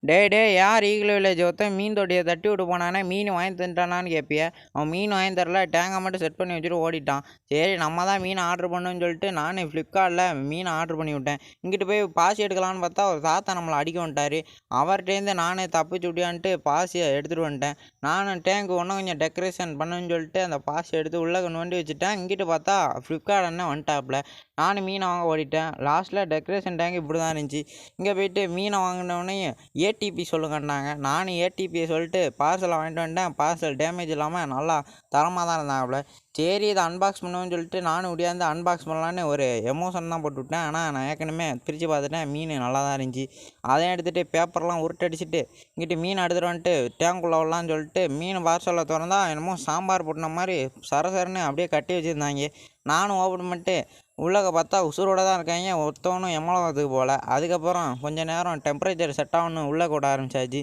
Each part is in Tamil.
டேய் யார் ஈகிள் வில்லேஜ் ஒருத்தன் மீன் தொட்டியை தட்டி விட்டு போனானே மீன் வாங்கி தந்துட்டானான்னு கேட்பிய. அவன் மீன் வாங்கி தரல, டேங்கை மட்டும் செட் பண்ணி வச்சுட்டு ஓடிட்டான். சரி நம்ம தான் மீன் ஆர்டர் பண்ணுன்னு சொல்லிட்டு நான் ஃப்ளிப்கார்ட்டில் மீன் ஆர்டர் பண்ணி விட்டேன். இங்கிட்டு போய் பாசி எடுக்கலான்னு பார்த்தா ஒரு தாத்தா நம்மளை அடிக்க வந்துட்டார். அவர்கிட்டேருந்து நானே தப்பிச்சு விட்டியான்ட்டு பாசியை எடுத்துகிட்டு வந்துட்டேன். நானும் டேங்கு ஒன்றும் கொஞ்சம் டெக்கரேஷன் பண்ணுன்னு சொல்லிட்டு அந்த பாசி எடுத்து உள்ளே கொண்டு வந்து வச்சுட்டேன். இங்கிட்டு பார்த்தா ஃப்ளிப்கார்ட் அண்ணன் வந்துட்டாப்புல. நானும் மீனை வாங்க ஓடிட்டேன். லாஸ்ட்டில் டெக்கரேஷன் டேங்க் இப்படி தான் இருந்துச்சு. இங்கே போயிட்டு மீனை வாங்கினோடனே ஏடிபி சொல்லுங்கன்னாங்க. நானும் ஏடிபியை சொல்லிட்டு பார்சலை வாங்கிட்டு வந்துட்டேன். பார்சல் டேமேஜ் இல்லாமல் நல்லா தரமாக தான் இருந்தாப்புல. சரி இதை அன்பாக்ஸ் பண்ணுவோன்னு சொல்லிட்டு நானும் முடியாது அன்பாக்ஸ் பண்ணலான்னு ஒரு எமோஷன் தான் போட்டு விட்டேன். ஆனால் நான் ஏற்கனவே பிரித்து பார்த்துட்டேன், மீன் நல்லா தான் இருந்துச்சு. அதையும் எடுத்துகிட்டு பேப்பர்லாம் உருட்டடிச்சிட்டு இங்கிட்டு மீன் எடுத்துகிட்டு வந்துட்டு டேங்குள்ளே விடலான்னு சொல்லிட்டு மீன் பார்சலில் திறந்தா என்னமோ சாம்பார் போட்டின மாதிரி சரசரன்னு அப்படியே கட்டி வச்சுருந்தாங்க. நானும் ஓப்பன் பண்ணிட்டு உள்ளக பார்த்தா உசுரோட தான் இருக்காங்க. ஒருத்தவனும் எம்மளத்துக்கு போகல. அதுக்கப்புறம் கொஞ்சம் நேரம் டெம்பரேச்சர் செட் ஆகணும் உள்ளே கூட ஆரம்பிச்சாச்சு.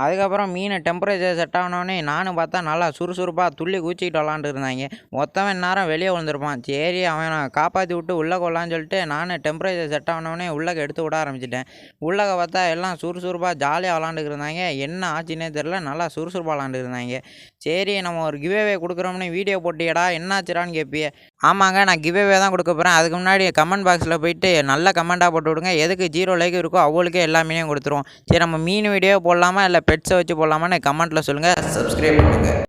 அதுக்கப்புறம் மீன் டெம்பரேச்சர் செட் ஆகணுன்னே நானும் பார்த்தா நல்லா சுறுசுறுப்பாக துள்ளி குச்சிக்கிட்டு விளாண்டு இருந்தாங்க. மொத்தவன் நேரம் வெளியே விழுந்திருப்பான். சரி அவனை காப்பாற்றி விட்டு உள்ளே கொள்ளான்னு சொல்லிட்டு நானும் டெம்பரேச்சர் செட் ஆகணுன்னே உள்ளக எடுத்து விட ஆரம்பிச்சிட்டேன். உள்ளக பார்த்தா எல்லாம் சுறுசுறுப்பாக ஜாலியாக விளாண்டுக்கு இருந்தாங்க. என்ன ஆச்சுன்னே தெரில, நல்லா சுறுசுறுப்பாக விளாண்டு இருந்தாங்க. சரி நம்ம ஒரு கிவ்அவே கொடுக்குறோம்னு வீடியோ போட்டியடா என்னாச்சுடான்னு கேட்பிய. ஆமாங்க, நான் கிவ்அவே தான் கொடுக்க போகிறேன். அதுக்கு முன்னாடி கமெண்ட் பாக்ஸில் போயிட்டு நல்ல கமெண்ட்டாக போட்டு விடுங்க. எதுக்கு 0 லைக் இருக்கோ அவங்களுக்கே எல்லா மீனையும் கொடுத்துருவோம். சரி நம்ம மீன் வீடியோ போடலாமா இல்லை பெட்ஸை வச்சு போடலாமான்னு கமெண்ட்டில் சொல்லுங்கள். சப்ஸ்கிரைப் பண்ணுங்கள்.